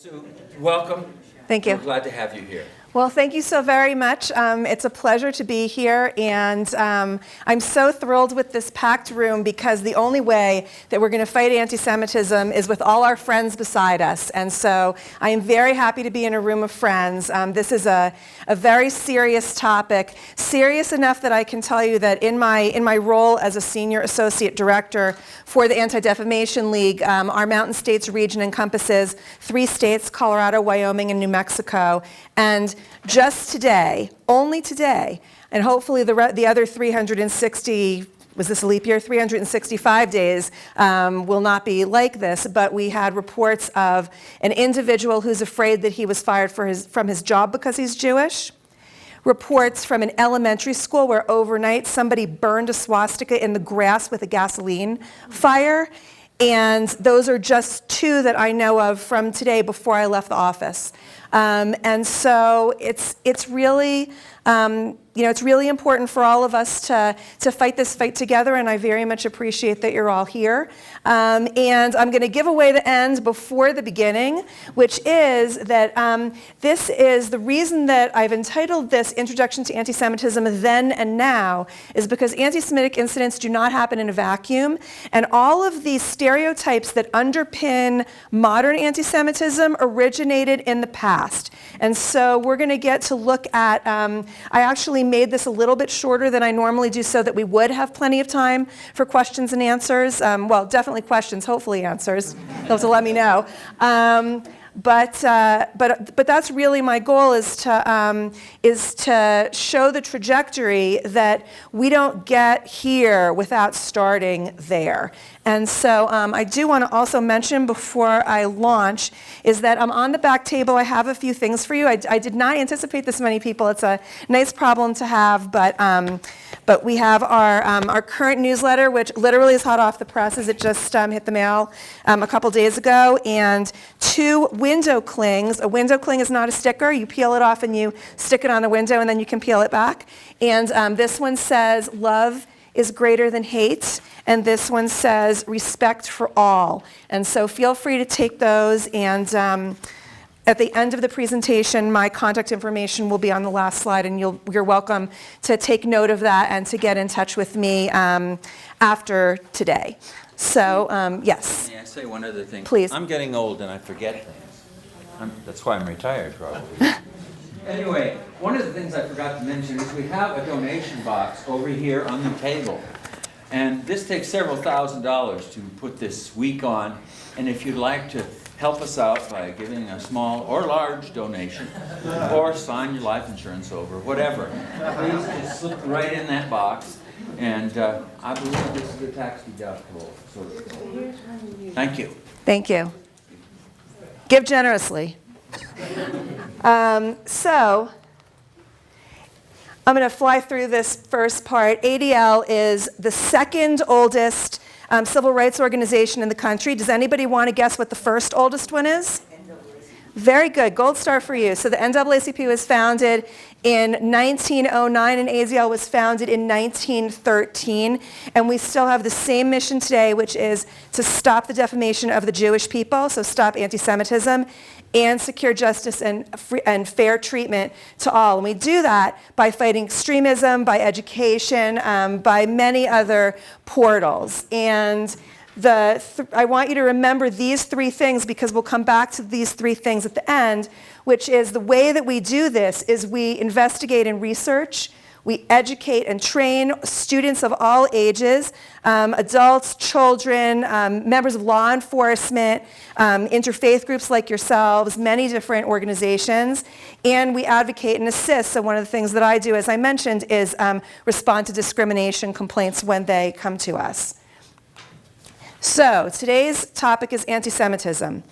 Sue, welcome. Thank you. We're glad to have you here. Well, thank you so very much. It's a pleasure to be here, and I'm so thrilled with this packed room because the only way that we're going to fight anti-Semitism is with all our friends beside us. And so I am very happy to be in a room of friends. This is a very serious topic, serious enough that I can tell you that in my role as a senior associate director for the Anti-Defamation League, our Mountain States region encompasses 3 states, Colorado, Wyoming, and New Mexico. And just today, only today, and hopefully the other 360, was this a leap year? 365 days will not be like this, but we had reports of an individual who's afraid that he was fired from his job because he's Jewish. Reports from an elementary school where overnight somebody burned a swastika in the grass with a gasoline fire. And those are just 2 that I know of from today before I left the office. And so it's really, it's really important for all of us to fight this fight together, and I very much appreciate that you're all here. And I'm going to give away the end before the beginning, which is that this is the reason that I've entitled this Introduction to Anti-Semitism Then and Now is because anti-Semitic incidents do not happen in a vacuum, and all of these stereotypes that underpin modern anti-Semitism originated in the past. And so we're going to get to look at, I actually made this a little bit shorter than I normally do so that we would have plenty of time for questions and answers. Well, definitely questions, hopefully answers. You'll have to let me know. But that's really my goal is to show the trajectory that we don't get here without starting there. And so I do want to also mention before I launch is that on the back table I have a few things for you. I did not anticipate this many people. It's a nice problem to have, but we have our current newsletter, which literally is hot off the presses. It just hit the mail a couple days ago, and 2 window clings. A window cling is not a sticker. You peel it off and you stick it on the window, and then you can peel it back. And this one says, "Love is greater than hate," and this one says, "Respect for all." And so feel free to take those, and at the end of the presentation, my contact information will be on the last slide, and you're welcome to take note of that and to get in touch with me after today. So, yes. May I say one other thing? Please. I'm getting old and I forget things. That's why I'm retired, probably. Anyway, one of the things I forgot to mention is we have a donation box over here on the table. And this takes several $1,000s to put this week on. And if you'd like to help us out by giving a small or large donation, or sign your life insurance over, whatever, please just slip right in that box. And I believe this is a tax deductible. So, thank you. Thank you. Give generously. So I'm going to fly through this first part. ADL is the 2nd oldest civil rights organization in the country. Does anybody want to guess what the first oldest one is? Very good. Gold star for you. So the NAACP was founded in 1909 and ADL was founded in 1913. And we still have the same mission today, which is to stop the defamation of the Jewish people, so stop anti-Semitism, and secure justice and fair treatment to all. And we do that by fighting extremism, by education, by many other portals. And I want you to remember these 3 things because we'll come back to these 3 things at the end, which is the way that we do this is we investigate and research, we educate and train students of all ages, adults, children, members of law enforcement, interfaith groups like yourselves, many different organizations, and we advocate and assist. So one of the things that I do, as I mentioned, is respond to discrimination complaints when they come to us. So today's topic is anti-Semitism.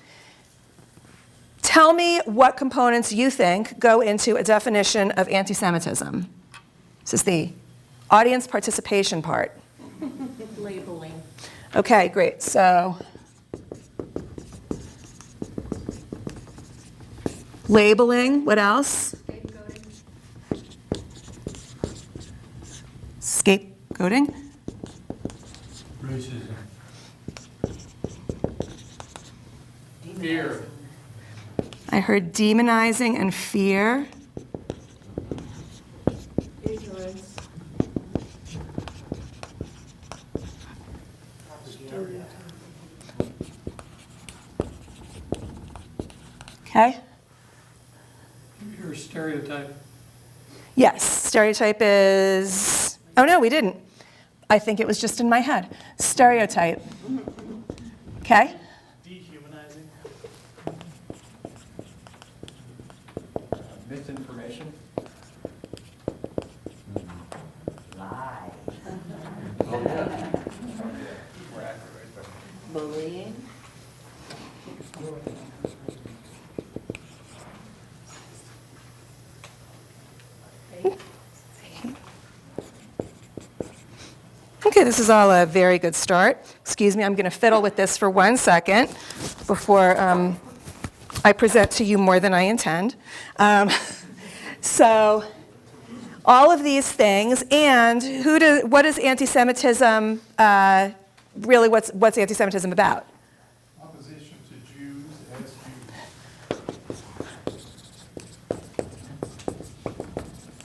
Tell me what components you think go into a definition of anti-Semitism. This is the audience participation part. Labeling. Okay, great. So labeling, what else? Scapegoating. Racism. Fear. I heard demonizing and fear. Ignorance. Okay? Your stereotype. Yes, stereotype is, oh no, we didn't. I think it was just in my head. Stereotype. Okay? Dehumanizing. Misinformation. Lie. Oh, yeah. Bullying. Okay, this is all a very good start. Excuse me, I'm going to fiddle with this for 1 second before I present to you more than I intend. So, all of these things, and what is anti-Semitism, really what's anti-Semitism about? Opposition to Jews as Jews.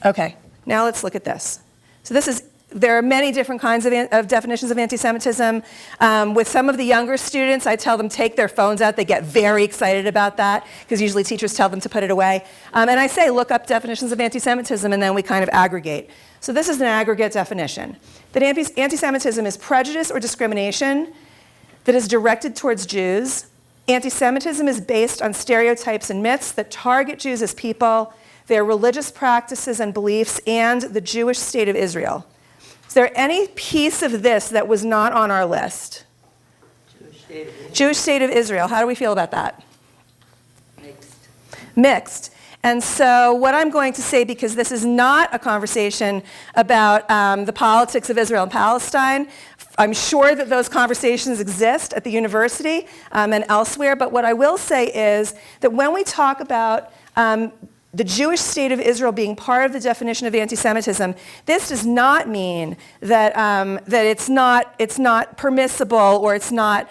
Okay, now let's look at this. So there are many different kinds of definitions of anti-Semitism. With some of the younger students, I tell them take their phones out. They get very excited about that because usually teachers tell them to put it away. And I say look up definitions of anti-Semitism and then we kind of aggregate. So this is an aggregate definition. That anti-Semitism is prejudice or discrimination that is directed towards Jews. Anti-Semitism is based on stereotypes and myths that target Jews as people, their religious practices and beliefs, and the Jewish state of Israel. Is there any piece of this that was not on our list? Jewish state of Israel. How do we feel about that? Mixed. Mixed. And so what I'm going to say, because this is not a conversation about the politics of Israel and Palestine, I'm sure that those conversations exist at the university and elsewhere, but what I will say is that when we talk about the Jewish state of Israel being part of the definition of anti-Semitism, this does not mean that, that it's not permissible or it's not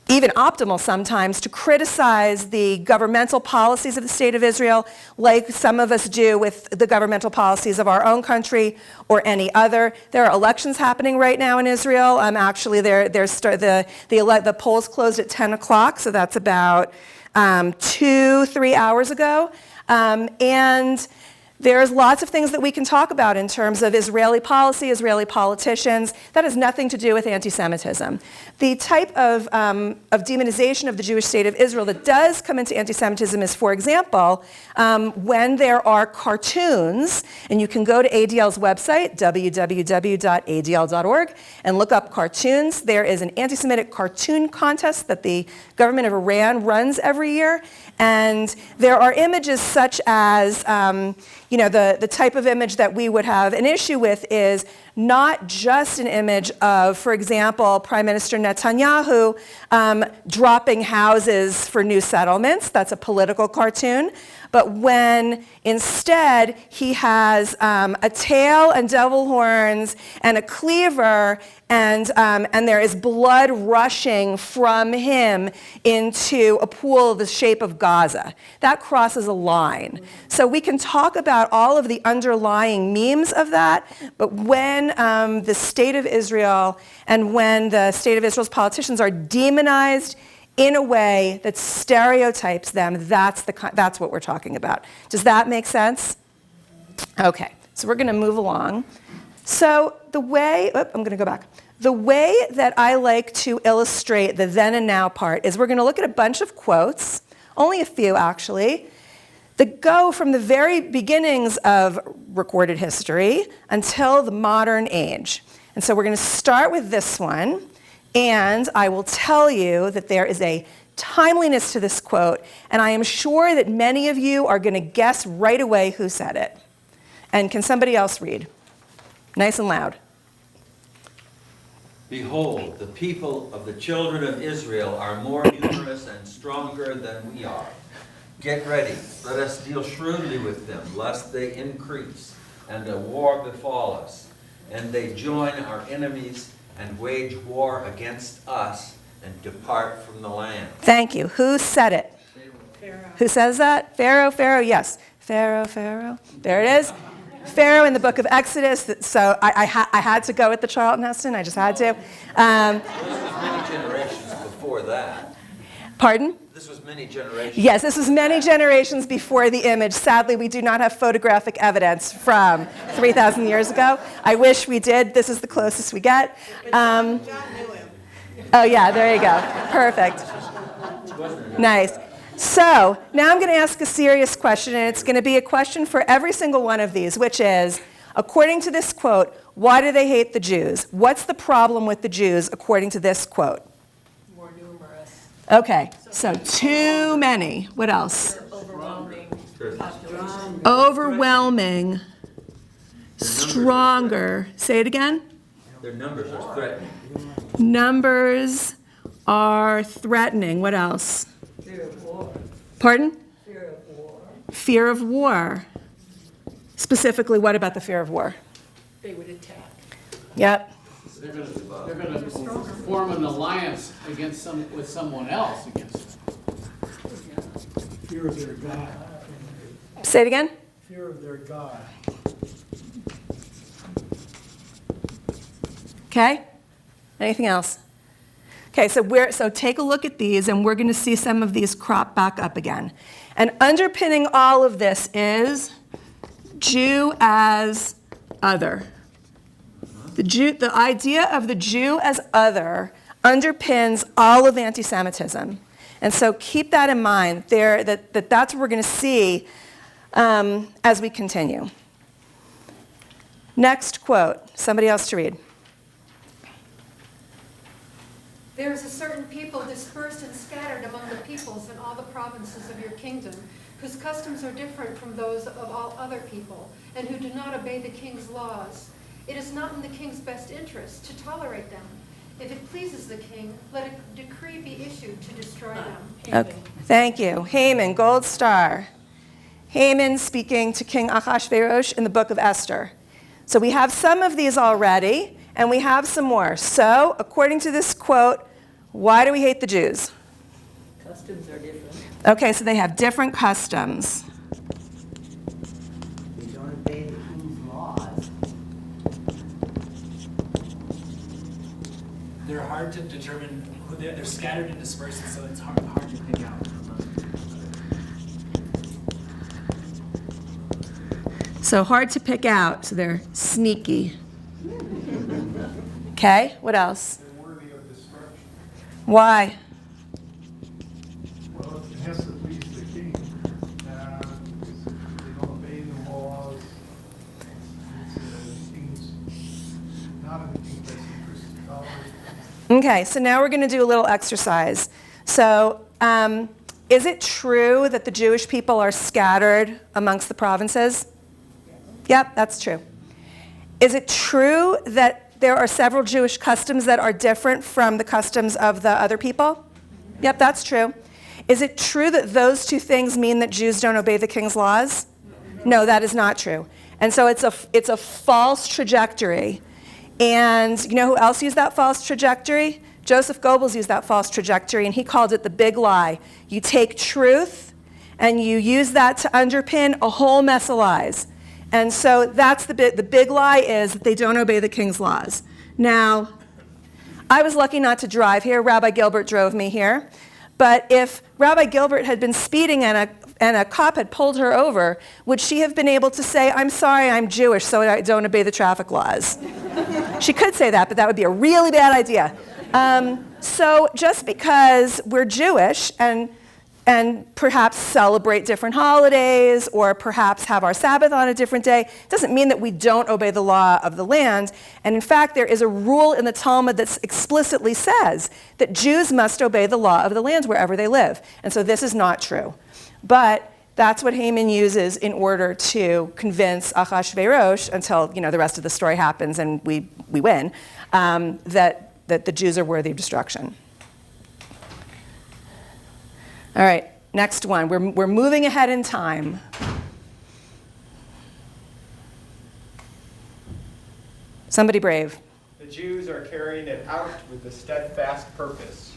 even optimal sometimes to criticize the governmental policies of the state of Israel like some of us do with the governmental policies of our own country or any other. There are elections happening right now in Israel. Actually, the polls closed at 10 o'clock, so that's about 2-3 hours ago. And there's lots of things that we can talk about in terms of Israeli policy, Israeli politicians. That has nothing to do with anti-Semitism. The type of demonization of the Jewish state of Israel that does come into anti-Semitism is, for example, when there are cartoons, and you can go to ADL's website, www.adl.org, and look up cartoons. There is an anti-Semitic cartoon contest that the government of Iran runs every year, and there are images such as, the type of image that we would have an issue with is not just an image of, for example, Prime Minister Netanyahu dropping houses for new settlements. That's a political cartoon. But when instead he has a tail and devil horns and a cleaver and there is blood rushing from him into a pool the shape of Gaza. That crosses a line. So we can talk about all of the underlying memes of that, but when the state of Israel and when the state of Israel's politicians are demonized in a way that stereotypes them, that's what we're talking about. Does that make sense? Okay, so we're going to move along. So I'm going to go back. The way that I like to illustrate the then and now part is we're going to look at a bunch of quotes, only a few actually, that go from the very beginnings of recorded history until the modern age. And so we're going to start with this one, and I will tell you that there is a timeliness to this quote, and I am sure that many of you are going to guess right away who said it. And can somebody else read? Nice and loud. Behold, the people of the children of Israel are more numerous and stronger than we are. Get ready, let us deal shrewdly with them, lest they increase, and a war befall us, and they join our enemies and wage war against us and depart from the land. Thank you. Who said it? Who says that? Pharaoh, yes. Pharaoh. There it is. Pharaoh in the book of Exodus. So I had to go with the Charlton Nelson. I just had to. This was many generations before that. Pardon? This was many generations. Yes, this was many generations before the image. Sadly, we do not have photographic evidence from 3,000 years ago. I wish we did. This is the closest we get. Oh, yeah, there you go. Perfect. Nice. So now I'm going to ask a serious question, and it's going to be a question for every single one of these, which is, according to this quote, why do they hate the Jews? What's the problem with the Jews, according to this quote? More numerous, Okay, so too many. What else? overwhelming population. Overwhelming, stronger. Say it again. Their numbers are threatening. Numbers are threatening. What else? Fear of war. Pardon? Fear of war. Fear of war. Specifically, what about the fear of war? They would attack. Yep. They're going to form an alliance with someone else against them. Fear of their God. Say it again. Fear of their God. Okay. Anything else? Okay, so take a look at these, and we're going to see some of these crop back up again. And underpinning all of this is Jew as other. The idea of the Jew as other underpins all of anti-Semitism. And so keep that in mind, that's what we're going to see as we continue. Next quote, somebody else to read. There is a certain people dispersed and scattered among the peoples in all the provinces of your kingdom, whose customs are different from those of all other people, and who do not obey the king's laws. It is not in the king's best interest to tolerate them. If it pleases the king, let a decree be issued to destroy them. Okay. Thank you. Haman Goldstar. Haman speaking to King Ahasuerus in the book of Esther. So we have some of these already, and we have some more. So, according to this quote, why do we hate the Jews? Customs are different. Okay, so they have different customs. They don't obey the king's laws. They're hard to determine who they're scattered and dispersed, so it's hard to pick out. So hard to pick out, so they're sneaky. Okay, what else? They're worthy of destruction. Why? Well, it has to please the king. They don't obey the laws. It's not in the king's best interest to tolerate. Okay, so now we're going to do a little exercise. So, is it true that the Jewish people are scattered amongst the provinces? Yep, that's true. Is it true that there are several Jewish customs that are different from the customs of the other people? Yep, that's true. Is it true that those two things mean that Jews don't obey the king's laws? No, that is not true. And so it's a false trajectory. And you know who else used that false trajectory? Joseph Goebbels used that false trajectory, and he called it the big lie. You take truth, and you use that to underpin a whole mess of lies. And so that's the big lie is that they don't obey the king's laws. Now, I was lucky not to drive here. Rabbi Gilbert drove me here. But if Rabbi Gilbert had been speeding and a cop had pulled her over, would she have been able to say, I'm sorry, I'm Jewish, so I don't obey the traffic laws? She could say that, but that would be a really bad idea. So just because we're Jewish and perhaps celebrate different holidays or perhaps have our Sabbath on a different day doesn't mean that we don't obey the law of the land. And in fact, there is a rule in the Talmud that explicitly says that Jews must obey the law of the land wherever they live. And so this is not true. But that's what Haman uses in order to convince Ahasuerus, until the rest of the story happens and we win, that the Jews are worthy of destruction. All right, next one. We're moving ahead in time. Somebody brave. The Jews are carrying it out with a steadfast purpose.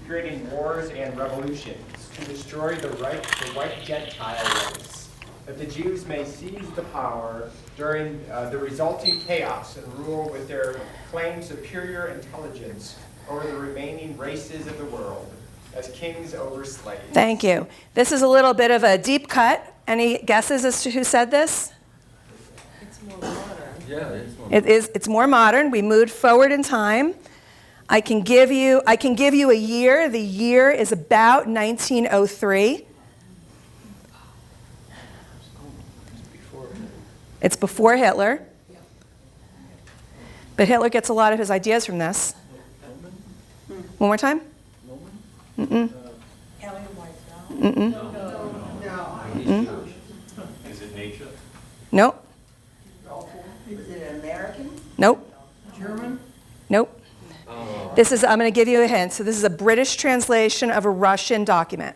creating wars and revolutions to destroy the white Gentile race, that the Jews may seize the power during the resulting chaos and rule with their claimed superior intelligence over the remaining races of the world as kings over slaves. Thank you. This is a little bit of a deep cut. Any guesses as to who said this? It's more modern. Yeah, it is one. It's more modern. We moved forward in time. I can give you a year. The year is about 1903. It's before Hitler. But Hitler gets a lot of his ideas from this. One more time? Mm-mm. Mm-mm. Is it nature? Nope. Is it an American? Nope. German? Nope. This is, I'm going to give you a hint. So this is a British translation of a Russian document.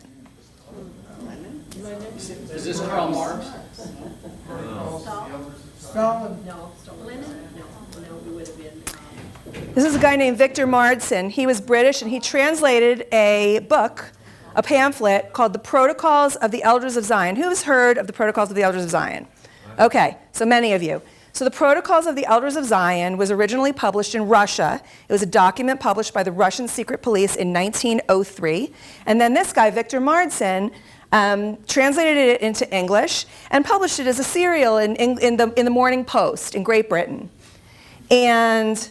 Is this Karl Marx? Stalin? No. Lenin? No, it would have been. This is a guy named Victor Mardson. He was British, and he translated a book, a pamphlet, called The Protocols of the Elders of Zion. Who's heard of the Protocols of the Elders of Zion? Okay, so many of you. So the Protocols of the Elders of Zion was originally published in Russia. It was a document published by the Russian secret police in 1903. And then this guy, Victor Mardson, translated it into English and published it as a serial in the Morning Post in Great Britain. And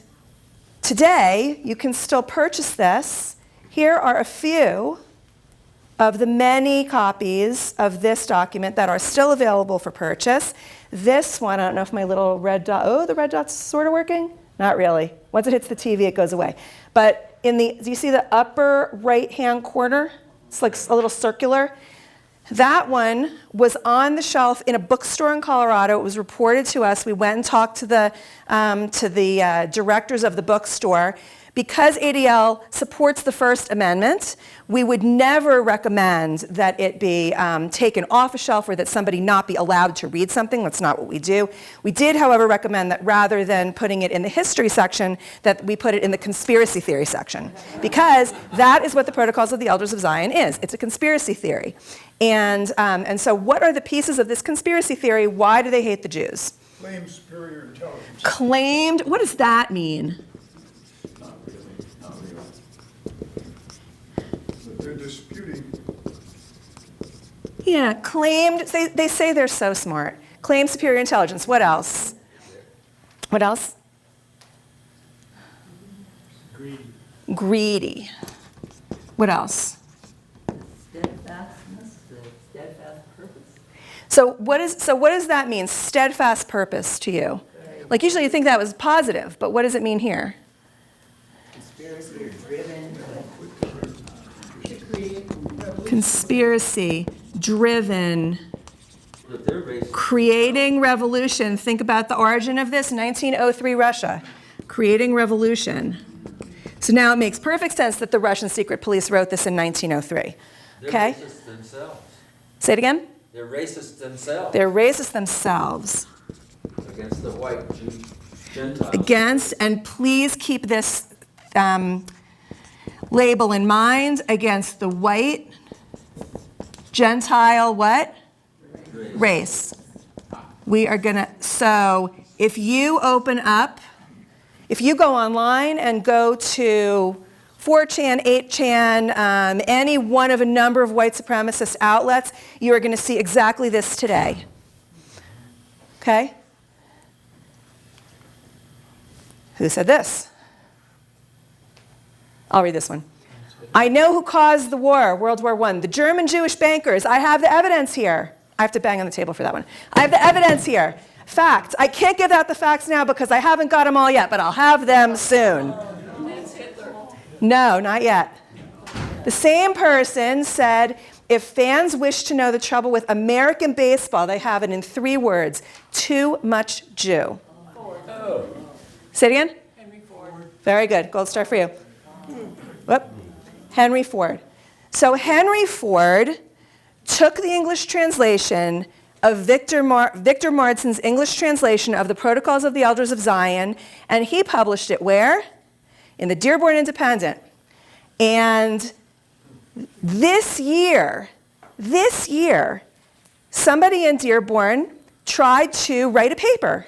today, you can still purchase this. Here are a few of the many copies of this document that are still available for purchase. This one, I don't know if my little red dot, the red dot's sort of working? Not really. Once it hits the TV, it goes away. But do you see the upper right-hand corner? It's like a little circular. That one was on the shelf in a bookstore in Colorado. It was reported to us. We went and talked to the directors of the bookstore. Because ADL supports the First Amendment, we would never recommend that it be taken off a shelf or that somebody not be allowed to read something. That's not what we do. We did, however, recommend that rather than putting it in the history section, that we put it in the conspiracy theory section. Because that is what the Protocols of the Elders of Zion is. It's a conspiracy theory. And so what are the pieces of this conspiracy theory? Why do they hate the Jews? Claimed superior intelligence. Claimed? What does that mean? They're disputing. Yeah, claimed, they say they're so smart. Claimed superior intelligence. What else? What else? Greedy. What else? Steadfastness, steadfast purpose. So what does that mean, steadfast purpose to you? Like usually you think that was positive, but what does it mean here? Conspiracy driven. Conspiracy driven. Creating revolution. Think about the origin of this, 1903 Russia. Creating revolution. So now it makes perfect sense that the Russian secret police wrote this in 1903. Okay? They're racist themselves. Say it again? They're racist themselves. They're racist themselves. Against the white Gentiles. Against, and please keep this label in mind, against the white Gentile what? Race. We are going to, so if you open up, if you go online and go to 4chan, 8chan, any one of a number of white supremacist outlets, you are going to see exactly this today. Okay? Who said this? I'll read this one. I know who caused the war, World War I. The German Jewish bankers. I have the evidence here. I have to bang on the table for that one. I have the evidence here. Facts. I can't give out the facts now because I haven't got them all yet, but I'll have them soon. No, not yet. The same person said, if fans wish to know the trouble with American baseball, they have it in 3 words. Too much Jew. Oh. Say it again? Henry Ford. Very good. Gold star for you. Whoop. Henry Ford. So Henry Ford took the English translation of Victor Mardson's English translation of the Protocols of the Elders of Zion, and he published it where? In the Dearborn Independent. And This year, somebody in Dearborn tried to write a paper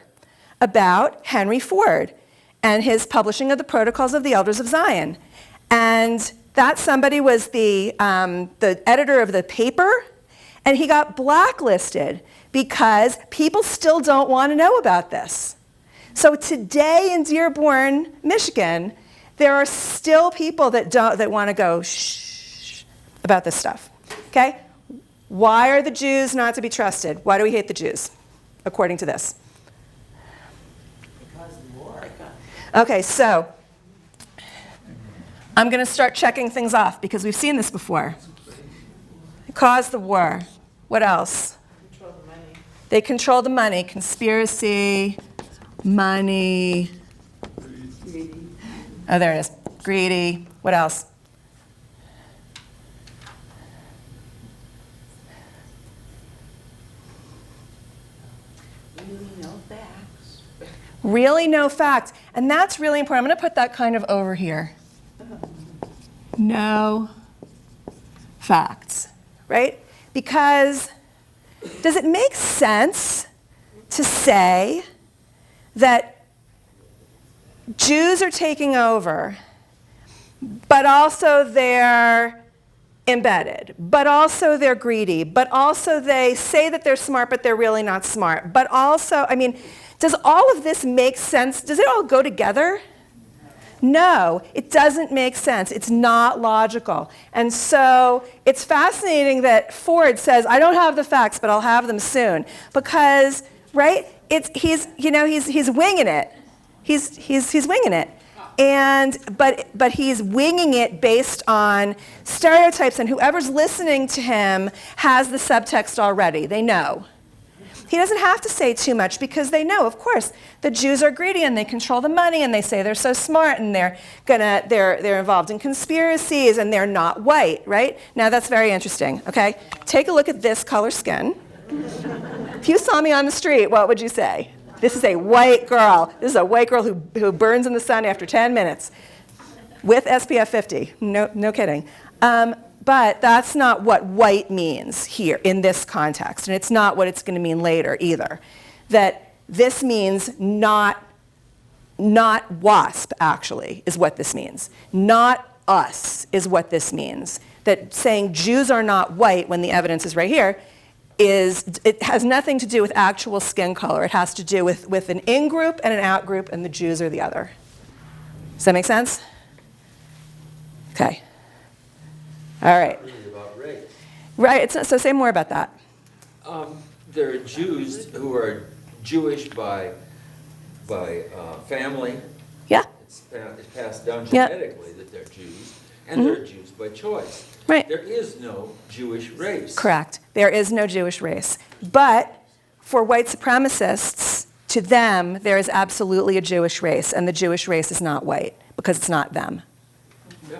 about Henry Ford and his publishing of the Protocols of the Elders of Zion. And that somebody was the editor of the paper, and he got blacklisted because people still don't want to know about this. So today in Dearborn, Michigan, there are still people that want to go shh about this stuff. Okay? Why are the Jews not to be trusted? Why do we hate the Jews, according to this? Because of the war. Okay, so I'm going to start checking things off because we've seen this before. Caused the war. What else? Control the money. They control the money. Conspiracy, money. Greedy. Oh, there it is. Greedy. What else? Really no facts. Really no facts. And that's really important. I'm going to put that kind of over here. No facts, right? Because does it make sense to say that Jews are taking over, but also they're embedded, but also they're greedy, but also they say that they're smart, but they're really not smart, but also, I mean, does all of this make sense? Does it all go together? No, it doesn't make sense. It's not logical. And so it's fascinating that Ford says, I don't have the facts, but I'll have them soon. Because, right, he's winging it. He's winging it. But he's winging it based on stereotypes, and whoever's listening to him has the subtext already. They know. He doesn't have to say too much because they know, of course, the Jews are greedy and they control the money and they say they're so smart and they're involved in conspiracies and they're not white, right? Now that's very interesting, okay? Take a look at this color skin. If you saw me on the street, what would you say? This is a white girl. This is a white girl who burns in the sun after 10 minutes with SPF 50. No kidding. But that's not what white means here in this context, and it's not what it's going to mean later either. That this means not WASP, actually, is what this means. Not us is what this means. That saying Jews are not white when the evidence is right here it has nothing to do with actual skin color. It has to do with an in-group and an out-group, and the Jews are the other. Does that make sense? Okay. All right. Really about race. Right. So say more about that. There are Jews who are Jewish by family. Yeah. It's passed down Yeah. genetically that they're Jews, and they're Jews by choice. Right. There is no Jewish race. Correct. There is no Jewish race. But for white supremacists, to them, there is absolutely a Jewish race, and the Jewish race is not white because it's not them. Yeah.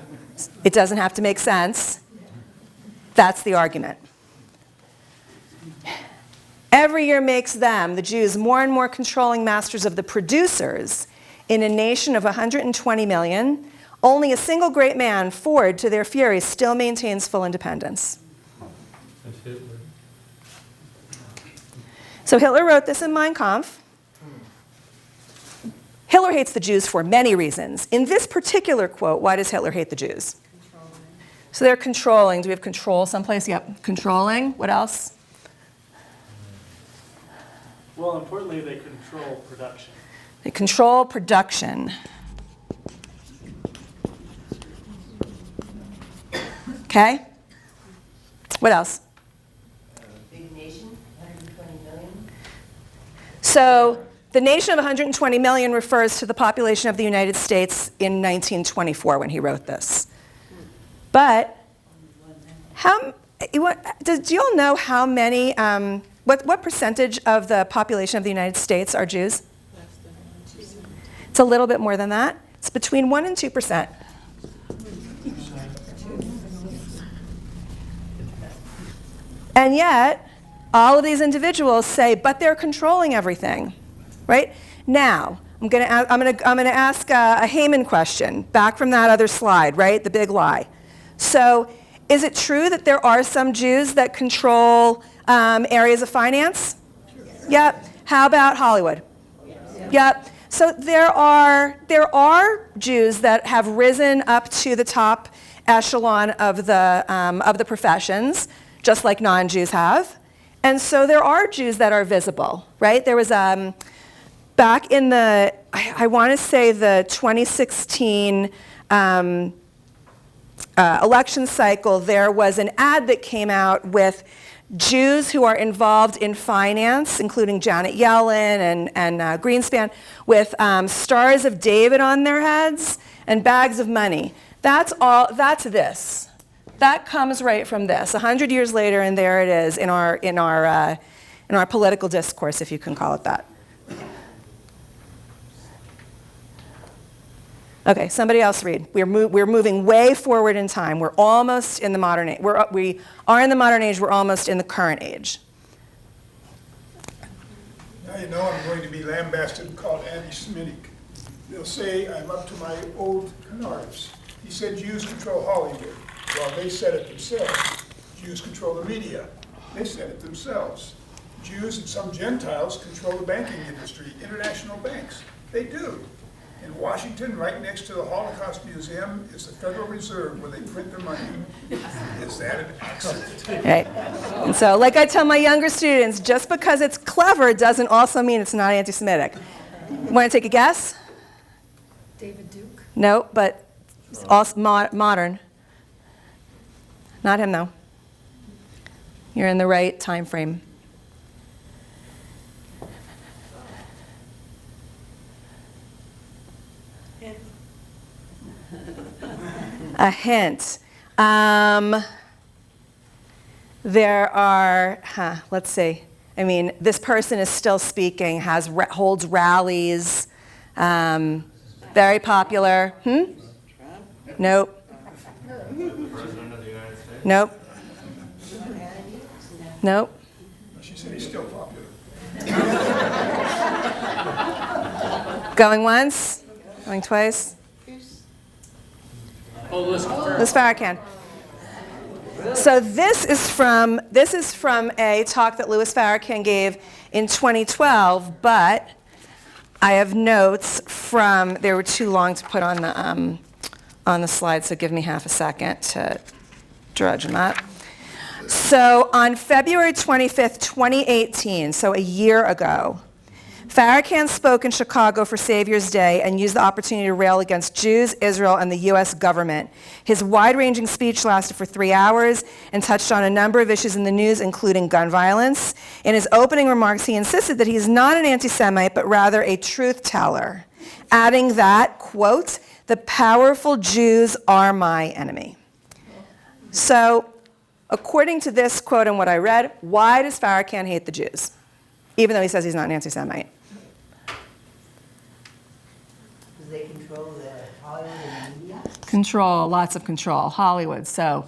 It doesn't have to make sense. That's the argument. Every year makes them, the Jews, more and more controlling masters of the producers in a nation of 120 million. Only a single great man, Ford, to their fury, still maintains full independence. That's Hitler. So Hitler wrote this in Mein Kampf. Hitler hates the Jews for many reasons. In this particular quote, why does Hitler hate the Jews? So they're controlling. Do we have control someplace? Yep. Controlling. What else? Well, importantly, they control production. They control production. Okay? What else? Big nation, 120 million. So the nation of 120 million refers to the population of the United States in 1924 when he wrote this. But do you all know how many, what percentage of the population of the United States are Jews? It's a little bit more than that. It's between 1% and 2%. And yet, all of these individuals say, but they're controlling everything, right? Now, I'm going to ask a Haman question, back from that other slide, right? The big lie. So Is it true that there are some Jews that control areas of finance? Yep. How about Hollywood? Yep. So there are Jews that have risen up to the top echelon of the professions, just like non-Jews have. And so there are Jews that are visible, right? There was back in the, I want to say the 2016 election cycle, there was an ad that came out with Jews who are involved in finance, including Janet Yellen and Greenspan, with stars of David on their heads and bags of money. That's this. That comes right from this. 100 years later, and there it is in our political discourse, if you can call it that. Okay, somebody else read. We're moving way forward in time. We're almost in the modern age. We are in the modern age. We're almost in the current age. Now you know I'm going to be lambasted and called anti-Semitic. They'll say I'm up to my old canards. He said Jews control Hollywood. Well, they said it themselves. Jews control the media. They said it themselves. Jews and some Gentiles control the banking industry, international banks. They do. In Washington, right next to the Holocaust Museum, is the Federal Reserve where they print their money. Is that an accident? Right. And so, like I tell my younger students, just because it's clever doesn't also mean it's not anti-Semitic. Want to take a guess? David Duke. No, but also modern. Not him, though. You're in the right time frame. A hint. There are, let's see. I mean, this person is still speaking, holds rallies, very popular. Nope. Nope. Nope. She said he's still popular. Going once? Going twice? Oh, listen, Louis Farrakhan. So this is from a talk that Louis Farrakhan gave in 2012, but I have notes from, they were too long to put on the slide, so give me half a second to drudge them up. So on February 25th, 2018, so a year ago, Farrakhan spoke in Chicago for Savior's Day and used the opportunity to rail against Jews, Israel, and the U.S. government. His wide-ranging speech lasted for 3 hours and touched on a number of issues in the news, including gun violence. In his opening remarks, he insisted that he is not an anti-Semite, but rather a truth teller, adding that, quote, "the powerful Jews are my enemy." So, according to this quote and what I read, why does Farrakhan hate the Jews, even though he says he's not an anti-Semite? They control the Hollywood and media. Control, lots of control. Hollywood, so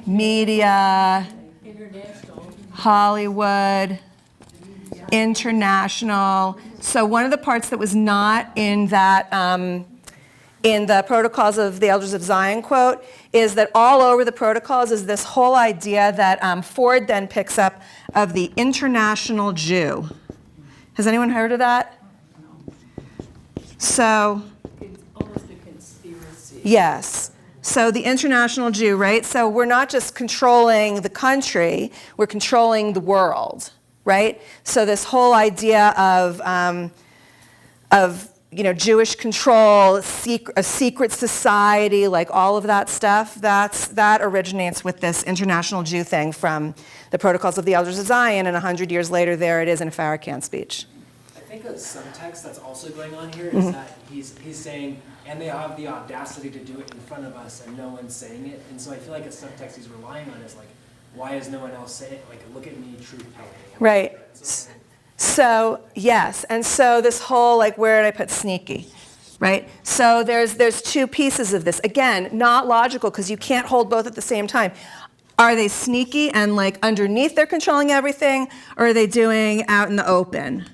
media, Hollywood, international. So one of the parts that was not in that, in the Protocols of the Elders of Zion quote, is that all over the protocols is this whole idea that Ford then picks up of the international Jew. Has anyone heard of that? So, It's almost a conspiracy. yes. So the international Jew, right? So we're not just controlling the country, we're controlling the world, right? So this whole idea of Jewish control, a secret society, like all of that stuff, that originates with this international Jew thing from the Protocols of the Elders of Zion, and 100 years later, there it is in a Farrakhan speech. I think a subtext that's also going on here is that he's saying, and they have the audacity to do it in front of us, and no one's saying it. And so I feel like a subtext he's relying on is like, why is no one else saying it? Like, look at me, truth telling. Right. So, yes, and so this whole, like, where did I put sneaky, right? So there's two pieces of this. Again, not logical, because you can't hold both at the same time. Are they sneaky and, like, underneath they're controlling everything, or are they doing out in the open?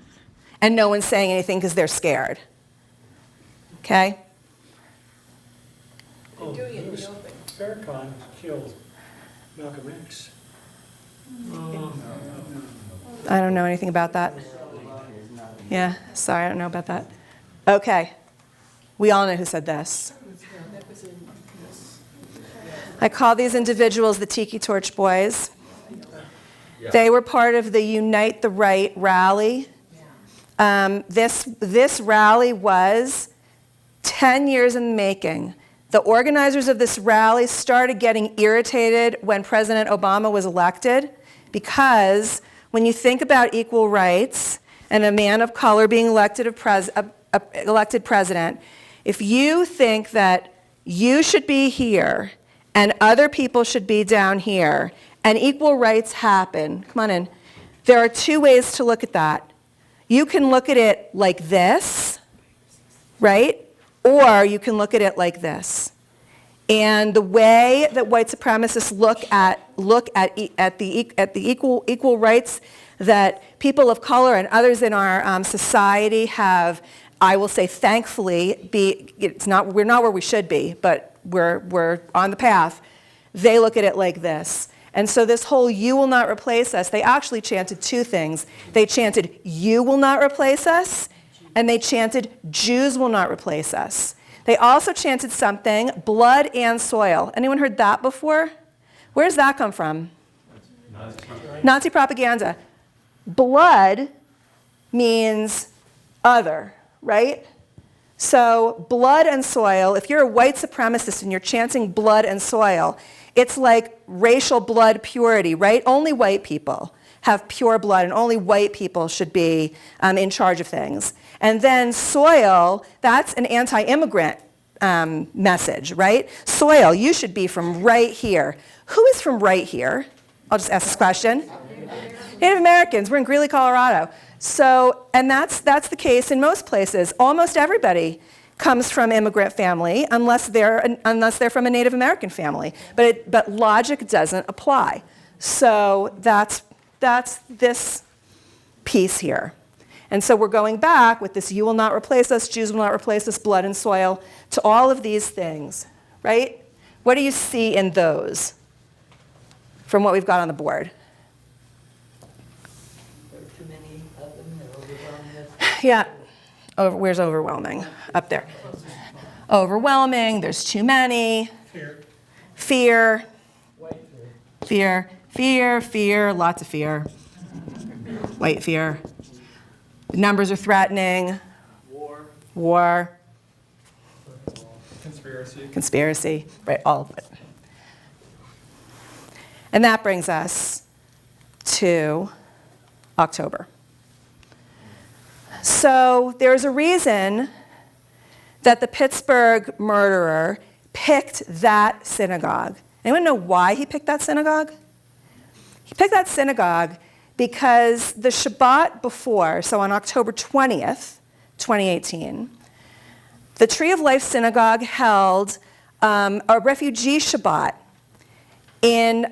And no one's saying anything because they're scared. Okay? Farrakhan killed Malcolm X. I don't know anything about that. Yeah, sorry, I don't know about that. Okay, we all know who said this. I call these individuals the Tiki Torch Boys. They were part of the Unite the Right rally. This rally was 10 years in the making. The organizers of this rally started getting irritated when President Obama was elected, because when you think about equal rights and a man of color being elected president, if you think that you should be here and other people should be down here and equal rights happen, come on in, there are two ways to look at that. You can look at it like this, right? Or you can look at it like this. And the way that white supremacists look at the equal rights that people of color and others in our society have, I will say thankfully, we're not where we should be, but we're on the path. They look at it like this. And so this whole "you will not replace us," they actually chanted two things. They chanted "you will not replace us," and they chanted "Jews will not replace us." They also chanted something, "blood and soil." Anyone heard that before? Where does that come from? Nazi propaganda. Blood means other, right? So blood and soil, if you're a white supremacist and you're chanting blood and soil, it's like racial blood purity, right? Only white people have pure blood, and only white people should be in charge of things. And then soil, that's an anti-immigrant message, right? Soil, you should be from right here. Who is from right here? I'll just ask this question. Native Americans. We're in Greeley, Colorado. So, and that's the case in most places. Almost everybody comes from immigrant family, unless they're from a Native American family. But logic doesn't apply. So that's this piece here. And so we're going back with this "you will not replace us, Jews will not replace us, blood and soil," to all of these things, right? What do you see in those from what we've got on the board? There are too many of them that overwhelm us. Yeah. Where's overwhelming? Up there. Overwhelming, there's too many. Fear. Fear, lots of fear. White fear. The numbers are threatening. War. Conspiracy, right, all of it. And that brings us to October. So there's a reason that the Pittsburgh murderer picked that synagogue. Anyone know why he picked that synagogue? He picked that synagogue because the Shabbat before, so on October 20th, 2018, the Tree of Life Synagogue held a refugee Shabbat in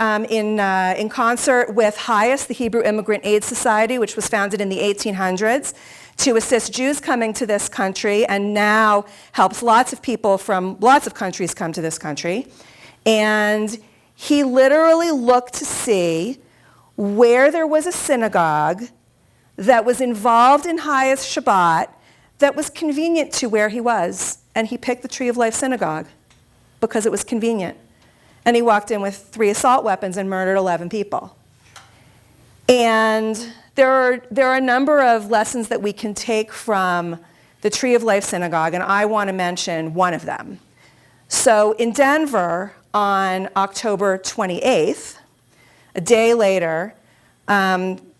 concert with HIAS, the Hebrew Immigrant Aid Society, which was founded in the 1800s to assist Jews coming to this country, and now helps lots of people from lots of countries come to this country. And he literally looked to see where there was a synagogue that was involved in HIAS Shabbat that was convenient to where he was. And he picked the Tree of Life Synagogue because it was convenient. And he walked in with 3 assault weapons and murdered 11 people. And there are a number of lessons that we can take from the Tree of Life Synagogue, and I want to mention one of them. So in Denver on October 28th, a day later,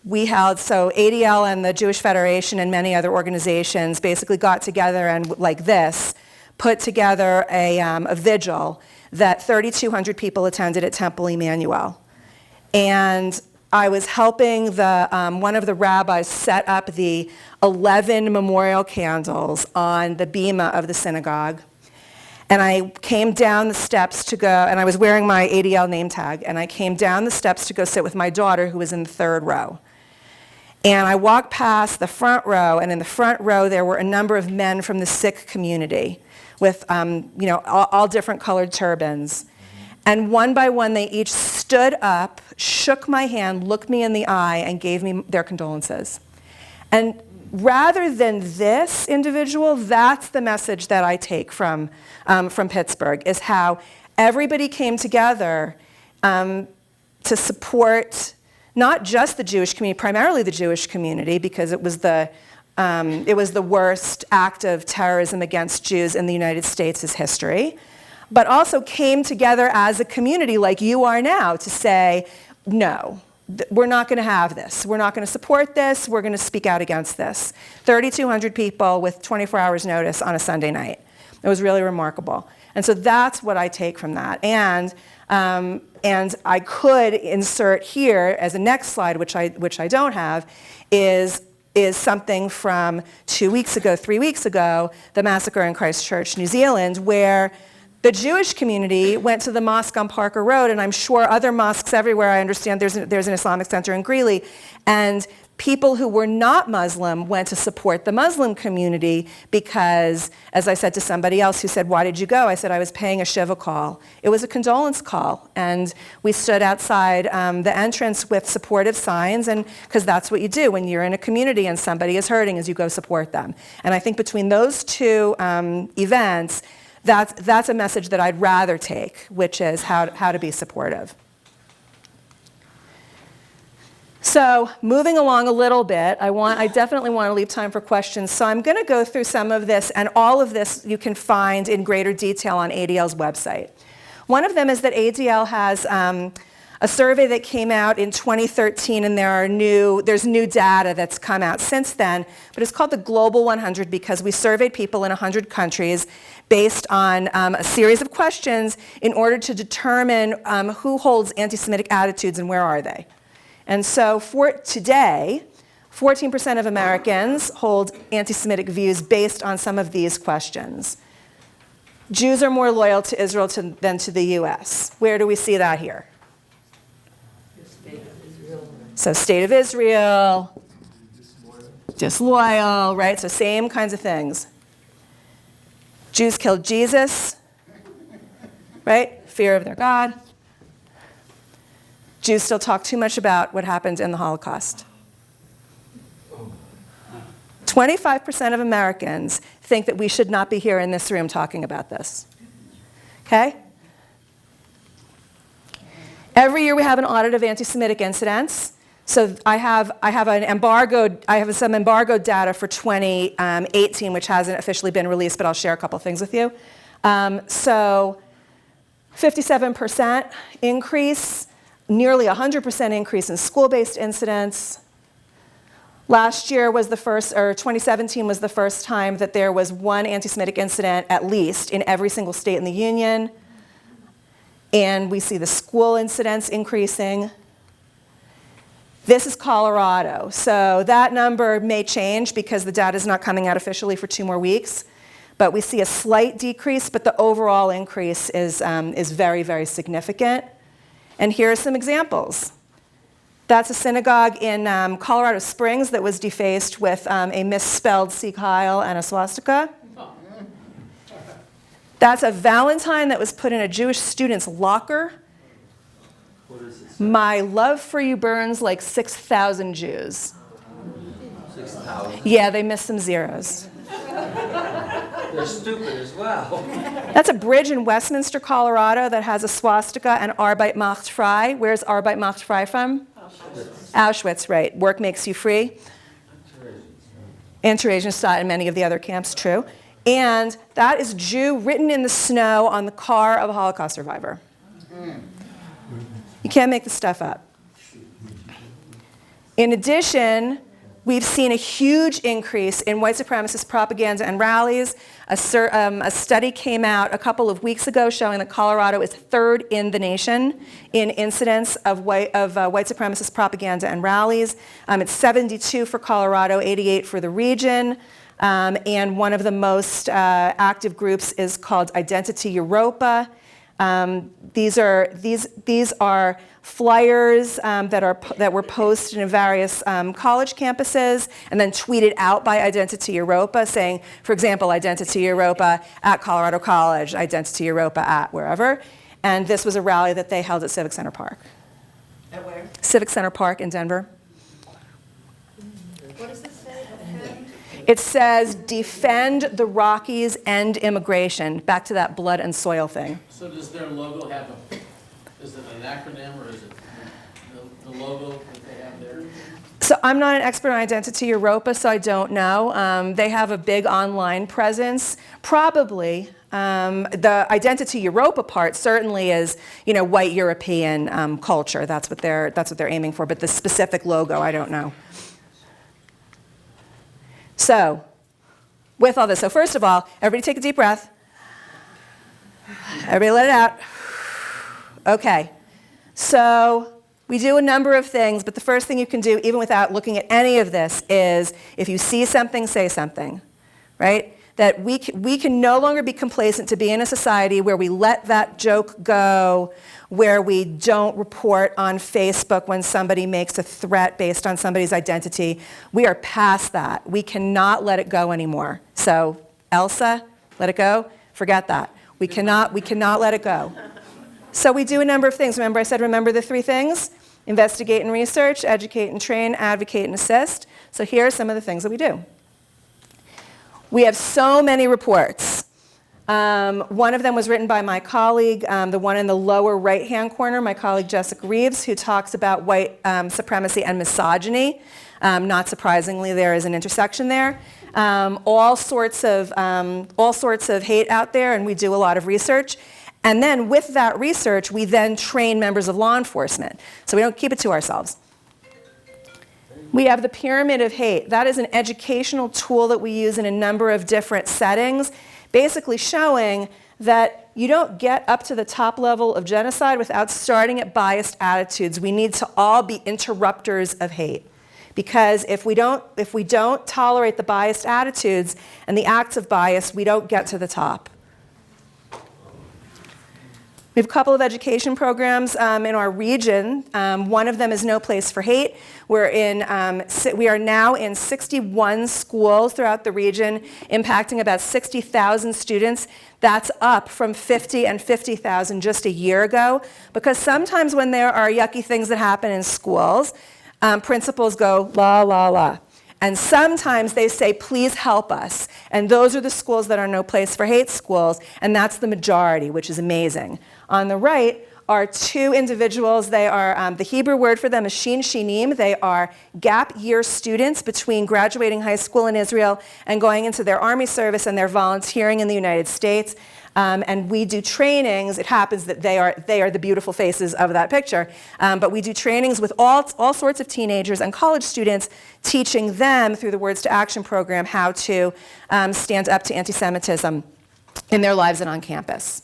we held, so ADL and the Jewish Federation and many other organizations basically got together and, like this, put together a vigil that 3,200 people attended at Temple Emmanuel. And I was helping one of the rabbis set up the 11 memorial candles on the bima of the synagogue. And I came down the steps to go, and I was wearing my ADL name tag, and I came down the steps to go sit with my daughter, who was in the 3rd row. And I walked past the front row, and in the front row there were a number of men from the Sikh community with all different colored turbans. And one by one, they each stood up, shook my hand, looked me in the eye, and gave me their condolences. And rather than this individual, that's the message that I take from Pittsburgh, is how everybody came together to support not just the Jewish community, primarily the Jewish community, because it was the worst act of terrorism against Jews in the United States' history, but also came together as a community like you are now to say, no, we're not going to have this. We're not going to support this. We're going to speak out against this. 3,200 people with 24 hours notice on a Sunday night. It was really remarkable. And so that's what I take from that. And I could insert here as a next slide, which I don't have, is something from 2 weeks ago, 3 weeks ago, the massacre in Christchurch, New Zealand, where the Jewish community went to the mosque on Parker Road, and I'm sure other mosques everywhere. I understand there's an Islamic center in Greeley, and people who were not Muslim went to support the Muslim community because, as I said to somebody else who said, why did you go? I said, I was paying a Shiva call. It was a condolence call, and we stood outside the entrance with supportive signs, and because that's what you do when you're in a community and somebody is hurting, is you go support them. And I think between those two events, that's a message that I'd rather take, which is how to be supportive. So moving along a little bit, I definitely want to leave time for questions. So I'm going to go through some of this, and all of this you can find in greater detail on ADL's website. One of them is that ADL has a survey that came out in 2013, and there's new data that's come out since then, but it's called the Global 100 because we surveyed people in 100 countries based on a series of questions in order to determine who holds anti-Semitic attitudes and where are they. And so for today, 14% of Americans hold anti-Semitic views based on some of these questions. Jews are more loyal to Israel than to the US. Where do we see that here? So state of Israel, disloyal, right? So same kinds of things. Jews killed Jesus, right? Fear of their God. Jews still talk too much about what happened in the Holocaust. 25% of Americans think that we should not be here in this room talking about this. Okay? Every year we have an audit of anti-Semitic incidents. So I have some embargoed data for 2018, which hasn't officially been released, but I'll share a couple things with you. So 57% increase, nearly 100% increase in school-based incidents. Last year was the first, or 2017 was the first time that there was one anti-Semitic incident, at least, in every single state in the union. And we see the school incidents increasing. This is Colorado. So that number may change because the data is not coming out officially for 2 more weeks. But we see a slight decrease, but the overall increase is very, very significant. And here are some examples. That's a synagogue in Colorado Springs that was defaced with a misspelled Sikh Heil and a swastika. That's a valentine that was put in a Jewish student's locker. What is this? My love for you burns like 6,000 Jews. 6,000? Yeah, they missed some zeros. They're stupid as well. That's a bridge in Westminster, Colorado that has a swastika and Arbeit macht frei. Where's Arbeit macht frei from? Auschwitz, right. Work makes you free. Anti-Asian and many of the other camps, true. And that is Jew written in the snow on the car of a Holocaust survivor. You can't make this stuff up. In addition, we've seen a huge increase in white supremacist propaganda and rallies. A study came out a couple of weeks ago showing that Colorado is 3rd in the nation in incidents of white supremacist propaganda and rallies. It's 72 for Colorado, 88 for the region. And one of the most active groups is called Identity Europa. These are flyers that were posted in various college campuses and then tweeted out by Identity Europa saying, for example, Identity Europa at Colorado College, Identity Europa at wherever. And this was a rally that they held at Civic Center Park. At where? Civic Center Park in Denver. What does it say? Defend? It says, defend the Rockies, end immigration. Back to that blood and soil thing. So does their logo have is it an acronym or is it the logo that they have there? So I'm not an expert on Identity Europa, so I don't know. They have a big online presence. Probably the Identity Europa part certainly is, white European culture. That's what they're aiming for. But the specific logo, I don't know. So, with all this, so first of all, everybody take a deep breath. Everybody let it out. Okay. So we do a number of things, but the first thing you can do, even without looking at any of this, is if you see something, say something, right? That we can no longer be complacent to be in a society where we let that joke go, where we don't report on Facebook when somebody makes a threat based on somebody's identity. We are past that. We cannot let it go anymore. So, Elsa, let it go? Forget that. We cannot let it go. So we do a number of things. Remember I said remember the 3 things? Investigate and research, educate and train, advocate and assist. So here are some of the things that we do. We have so many reports. One of them was written by my colleague, the one in the lower right-hand corner, my colleague Jessica Reeves, who talks about white supremacy and misogyny. Not surprisingly, there is an intersection there. All sorts of hate out there, and we do a lot of research. And then with that research, we then train members of law enforcement. So we don't keep it to ourselves. We have the pyramid of hate. That is an educational tool that we use in a number of different settings, basically showing that you don't get up to the top level of genocide without starting at biased attitudes. We need to all be interrupters of hate. Because if we don't tolerate the biased attitudes and the acts of bias, we don't get to the top. We have a couple of education programs in our region. One of them is No Place for Hate. We are now in 61 schools throughout the region, impacting about 60,000 students. That's up from 50 and 50,000 just a year ago. Because sometimes when there are yucky things that happen in schools, principals go, la, la, la. And sometimes they say, please help us. And those are the schools that are No Place for Hate schools, and that's the majority, which is amazing. On the right are 2 individuals. They are, the Hebrew word for them is shin shinim. They are gap year students between graduating high school in Israel and going into their army service, and they're volunteering in the United States. And we do trainings. It happens that they are the beautiful faces of that picture. But we do trainings with all sorts of teenagers and college students, teaching them through the Words to Action program how to stand up to anti-Semitism in their lives and on campus.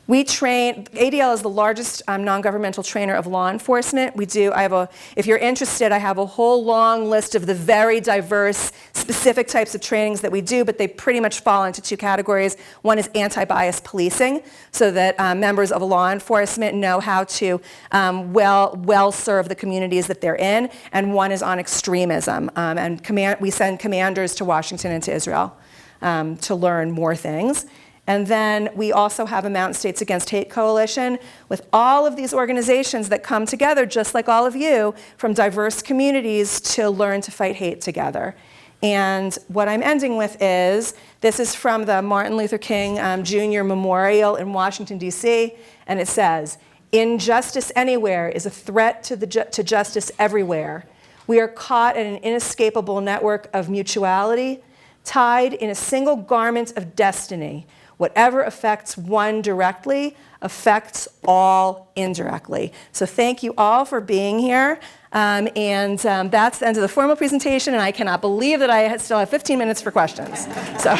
We train, ADL is the largest non-governmental trainer of law enforcement. If you're interested, I have a whole long list of the very diverse, specific types of trainings that we do, but they pretty much fall into 2 categories. One is anti-bias policing, so that members of law enforcement know how to well serve the communities that they're in, and one is on extremism. And we send commanders to Washington and to Israel to learn more things. And then we also have a Mountain States Against Hate Coalition with all of these organizations that come together, just like all of you, from diverse communities to learn to fight hate together. And what I'm ending with is, this is from the Martin Luther King Jr. Memorial in Washington, D.C., and it says, "Injustice anywhere is a threat to justice everywhere. We are caught in an inescapable network of mutuality, tied in a single garment of destiny. Whatever affects one directly affects all indirectly." So thank you all for being here. That's the end of the formal presentation, and I cannot believe that I still have 15 minutes for questions. So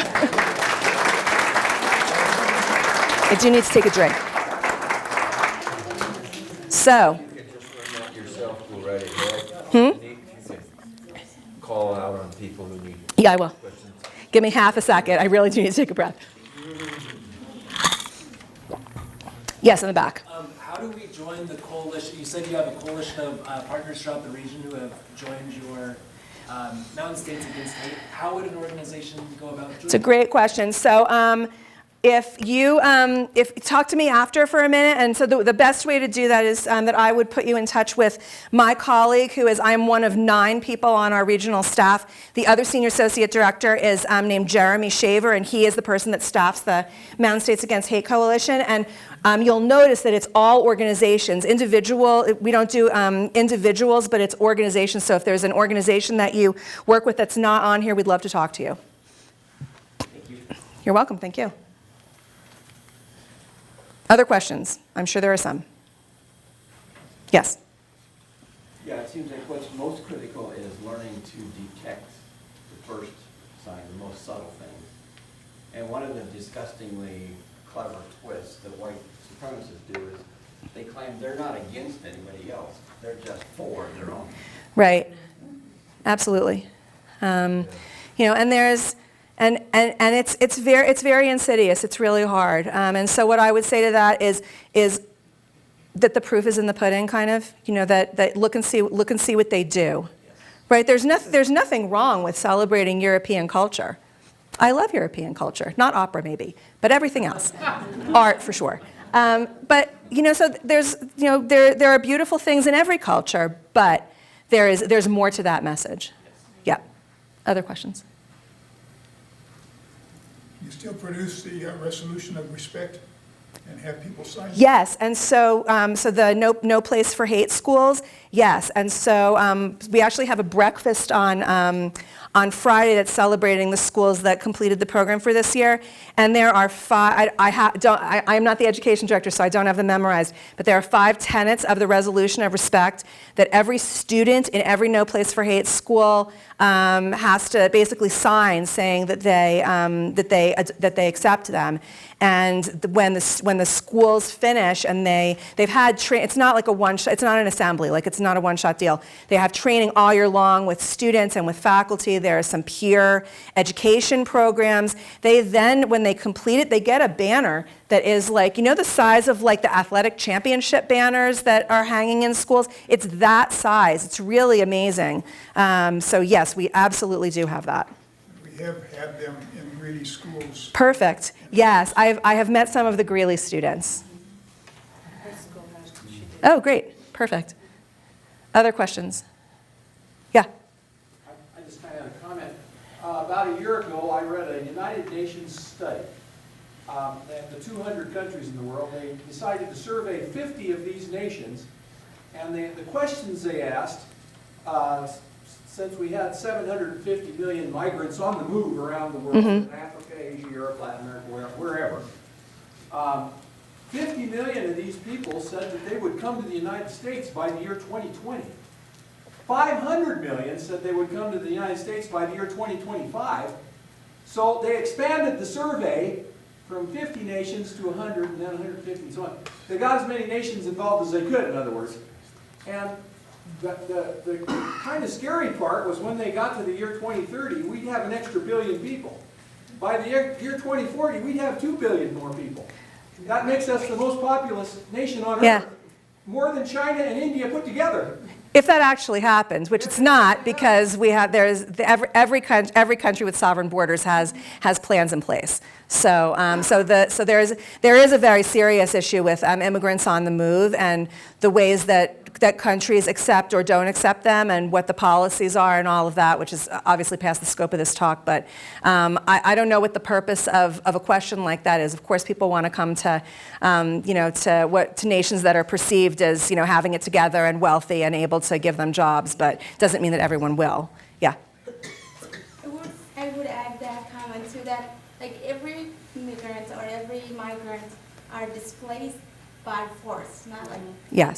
I do need to take a drink. So. You can just run that yourself already, right? Call out on people who need questions. Yeah, I will. Give me half a second. I really do need to take a breath. Yes, in the back. How do we join the coalition? You said you have a coalition of partners throughout the region who have joined your Mountain States Against Hate. How would an organization go about doing that? It's a great question. So if talk to me after for a minute, and so the best way to do that is that I would put you in touch with my colleague, I'm one of 9 people on our regional staff. The other senior associate director is named Jeremy Shaver, and he is the person that staffs the Mountain States Against Hate Coalition. And you'll notice that it's all organizations. We don't do individuals, but it's organizations. So if there's an organization that you work with that's not on here, we'd love to talk to you. Thank you. You're welcome. Thank you. Other questions? I'm sure there are some. Yes? Yeah, it seems like what's most critical is learning to detect the first sign, the most subtle things. And one of the disgustingly clever twists that white supremacists do is they claim they're not against anybody else. They're just for their own. Right. Absolutely. And there's and it's very insidious. It's really hard. And so what I would say to that is that the proof is in the pudding, kind of. That look and see what they do. Right. There's nothing wrong with celebrating European culture. I love European culture, not opera maybe, but everything else, art for sure. But so there are beautiful things in every culture, but there's more to that message. Yeah. Other questions? You still produce the resolution of respect and have people sign it? Yes, and so the No Place for Hate schools, yes, and so we actually have a breakfast on Friday that's celebrating the schools that completed the program for this year, and there are 5. I am not the education director, so I don't have them memorized, but there are 5 tenets of the resolution of respect that every student in every No Place for Hate school has to basically sign, saying that they accept them. And when the schools finish and they've had it's not like it's not an assembly, like it's not a one-shot deal. They have training all year long with students and with faculty. There are some peer education programs. They then, when they complete it, they get a banner that is like, the size of like the athletic championship banners that are hanging in schools. It's that size. It's really amazing. So yes, we absolutely do have that. We have had them in Greeley schools. Perfect. Yes, I have met some of the Greeley students. Oh, great. Perfect. Other questions? Yeah. I just kind of had a comment. About a year ago, I read a United Nations study. The 200 countries in the world, they decided to survey 50 of these nations, and the questions they asked, since we had 750 million migrants on the move around the world, in Africa, Asia, Europe, Latin America, wherever, 50 million of these people said that they would come to the United States by the year 2020. 500 million said they would come to the United States by the year 2025. So they expanded the survey from 50 nations to 100, and then 150, and so on. They got as many nations involved as they could, in other words. And the kind of scary part was when they got to the year 2030, we'd have an extra billion people. By the year 2040, we'd have 2 billion more people. That makes us the most populous nation on Earth. More than China and India put together. If that actually happens, which it's not, because every country with sovereign borders has plans in place. So there is a very serious issue with immigrants on the move and the ways that countries accept or don't accept them and what the policies are and all of that, which is obviously past the scope of this talk. But I don't know what the purpose of a question like that is. Of course, people want to come to to nations that are perceived as having it together and wealthy and able to give them jobs, but doesn't mean that everyone will. Yeah. I would add that comment to that. Like every immigrant or every migrant are displaced by force, not like not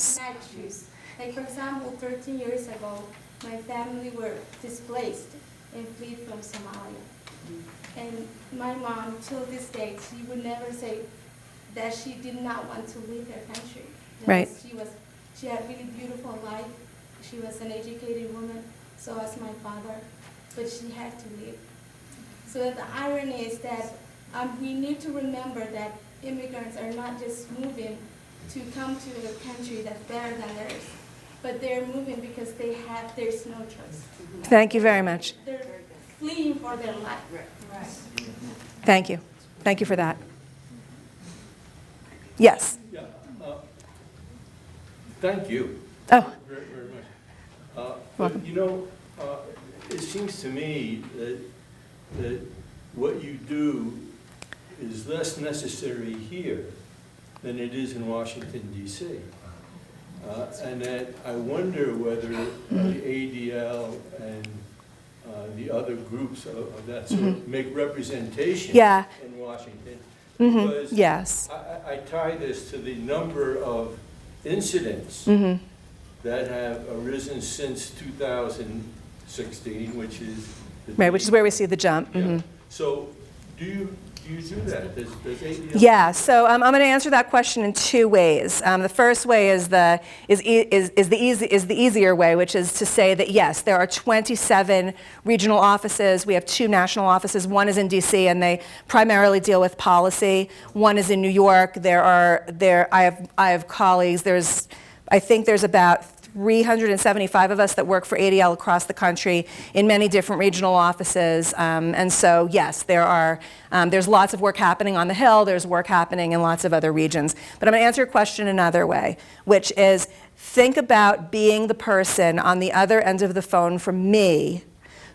choose. Like for example, 13 years ago, my family were displaced and fled from Somalia. And my mom, till this day, she would never say that she did not want to leave her country. Right. She had a really beautiful life. She was an educated woman, so was my father, but she had to leave. So the irony is that we need to remember that immigrants are not just moving to come to a country that's better than theirs, but they're moving because there's no choice. Thank you very much. They're fleeing for their life. Thank you. Thank you for that. Yes. Yeah, thank you. Oh. Very, very much. Welcome. But, you know, it seems to me that what you do is less necessary here than it is in Washington, D.C. And that I wonder whether the ADL and the other groups of that sort make representation in Washington. Because Yes. I tie this to the number of incidents that have arisen since 2016, which is Right, which is where we see the jump. yeah. So do you do that? Does ADL? Yeah, so I'm going to answer that question in two ways. The first way is the easier way, which is to say that yes, there are 27 regional offices. We have 2 national offices. One is in D.C. and they primarily deal with policy. One is in New York. I have colleagues. I think there's about 375 of us that work for ADL across the country in many different regional offices. And so, yes, there's lots of work happening on the Hill. There's work happening in lots of other regions. But I'm going to answer your question another way, which is think about being the person on the other end of the phone from me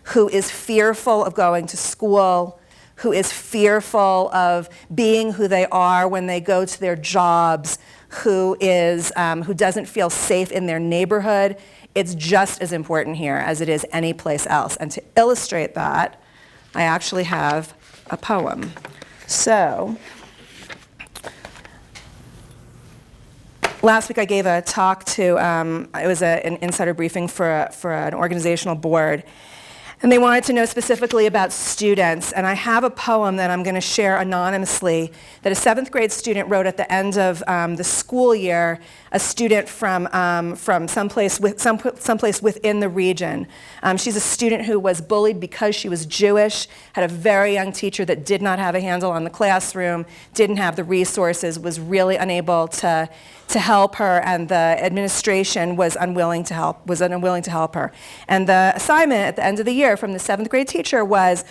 who is fearful of going to school, who is fearful of being who they are when they go to their jobs, who doesn't feel safe in their neighborhood. It's just as important here as it is any place else. And to illustrate that, I actually have a poem. So, last week I gave a talk to, it was an insider briefing for an organizational board. And they wanted to know specifically about students. And I have a poem that I'm going to share anonymously that a 7th grade student wrote at the end of the school year, a student from someplace within the region. She's a student who was bullied because she was Jewish, had a very young teacher that did not have a handle on the classroom, didn't have the resources, was really unable to help her, and the administration was unwilling to help her. And the assignment at the end of the year from the 7th grade teacher was,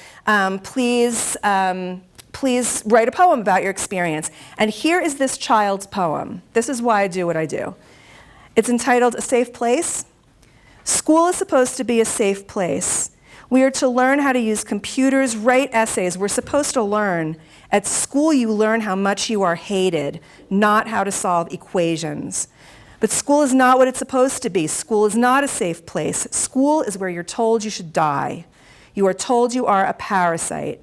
please write a poem about your experience. And here is this child's poem. This is why I do what I do. It's entitled A Safe Place. School is supposed to be a safe place. We are to learn how to use computers, write essays. We're supposed to learn. At school, you learn how much you are hated, not how to solve equations. But school is not what it's supposed to be. School is not a safe place. School is where you're told you should die. You are told you are a parasite.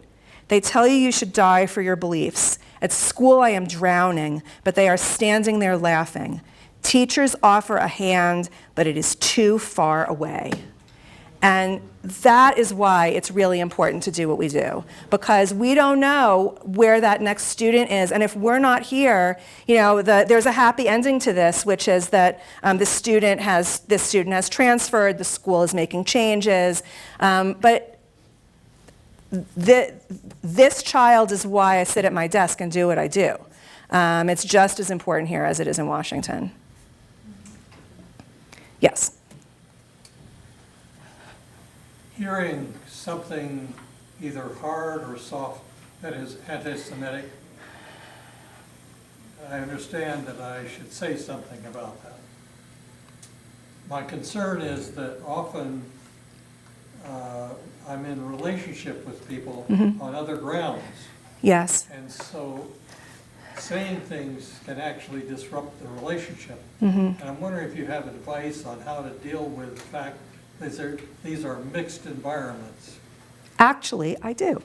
They tell you should die for your beliefs. At school, I am drowning, but they are standing there laughing. Teachers offer a hand, but it is too far away. And that is why it's really important to do what we do, because we don't know where that next student is. And if we're not here, there's a happy ending to this, which is that this student has transferred, the school is making changes, but this child is why I sit at my desk and do what I do. It's just as important here as it is in Washington. Yes. Hearing something either hard or soft that is anti-Semitic, I understand that I should say something about that. My concern is that often I'm in relationship with people on other grounds. Yes. And so saying things can actually disrupt the relationship. Mm-hmm. And I'm wondering if you have advice on how to deal with the fact that these are mixed environments. Actually, I do.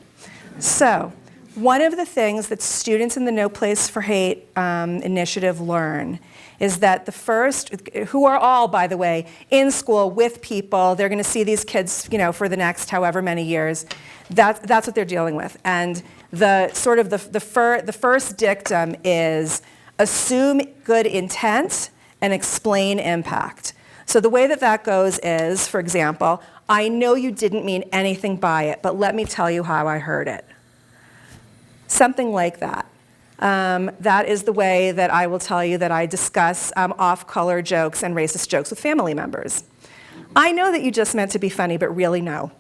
So, one of the things that students in the No Place for Hate initiative learn is that the first, who are all, by the way, in school with people, they're going to see these kids, for the next however many years. That's what they're dealing with. And the first dictum is assume good intent and explain impact. So the way that goes is, for example, I know you didn't mean anything by it, but let me tell you how I heard it. Something like that. That is the way that I will tell you that I discuss off-color jokes and racist jokes with family members. I know that you just meant to be funny, but really no.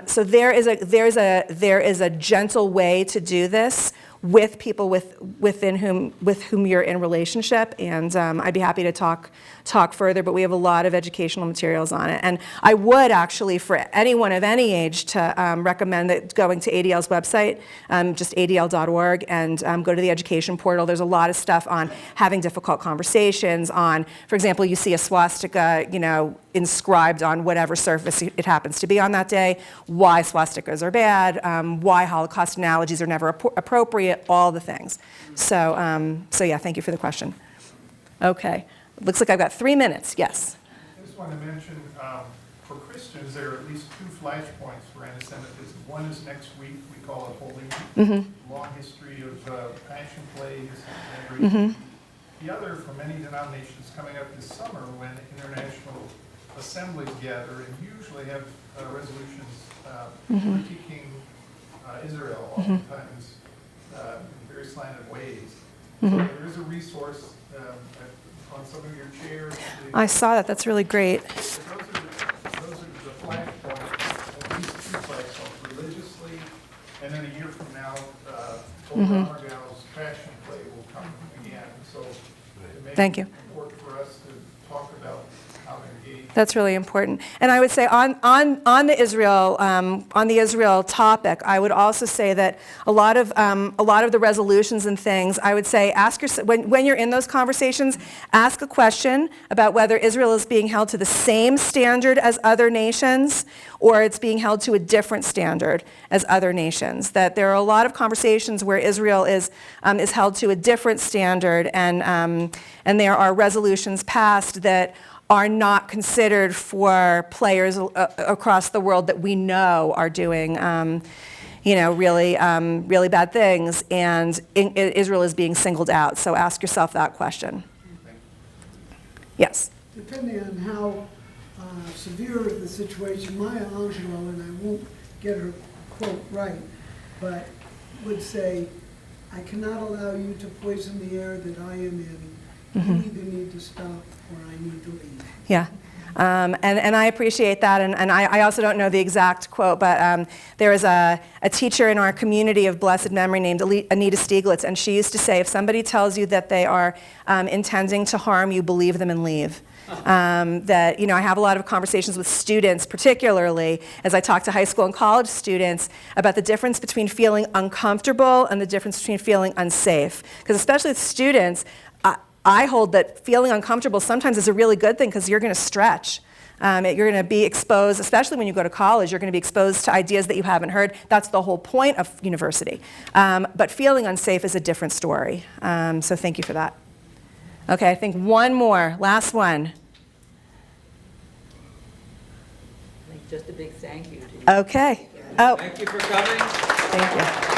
So there is a gentle way to do this with people with whom you're in relationship, and I'd be happy to talk further, but we have a lot of educational materials on it. And I would actually, for anyone of any age, to recommend that going to ADL's website, just adl.org, and go to the education portal. There's a lot of stuff on having difficult conversations, on, for example, you see a swastika, inscribed on whatever surface it happens to be on that day, why swastikas are bad, why Holocaust analogies are never appropriate, all the things. So yeah, thank you for the question. Okay, looks like I've got 3 minutes, yes. I just want to mention, for Christians, there are at least 2 flashpoints for anti-Semitism. One is next week, we call it Holy Week, long history of passion plays and everything. The other, for many denominations, coming up this summer when international assemblies gather and usually have resolutions critiquing Israel, oftentimes in very slanted ways. So there is a resource on some of your chairs. I saw that. That's really great. Those are the flashpoints, at least 2 flashpoints, religiously, and then a year from now, Gal's passion play will come again. So it makes Thank you. it important for us to talk about how to engage. That's really important. And I would say on the Israel topic, I would also say that a lot of the resolutions and things, I would say ask yourself, when you're in those conversations, ask a question about whether Israel is being held to the same standard as other nations, or it's being held to a different standard as other nations. That there are a lot of conversations where Israel is held to a different standard, and there are resolutions passed that are not considered for players across the world that we know are doing, really bad things, and Israel is being singled out. So ask yourself that question. Yes. Depending on how severe the situation, Maya Angelou, and I won't get her quote right, but would say, "I cannot allow you to poison the air that I am in. You either need to stop or I need to leave." Yeah. And I appreciate that, and I also don't know the exact quote, but there is a teacher in our community of blessed memory named Anita Stieglitz, and she used to say, if somebody tells you that they are intending to harm you, believe them and leave. That, I have a lot of conversations with students, particularly as I talk to high school and college students, about the difference between feeling uncomfortable and the difference between feeling unsafe. Because especially with students, I hold that feeling uncomfortable sometimes is a really good thing because you're going to stretch. You're going to be exposed, especially when you go to college, you're going to be exposed to ideas that you haven't heard. That's the whole point of university. But feeling unsafe is a different story. So thank you for that. Okay, I think one more, last one. Just a big thank you to you. Okay. Oh. Thank you for coming. Thank you.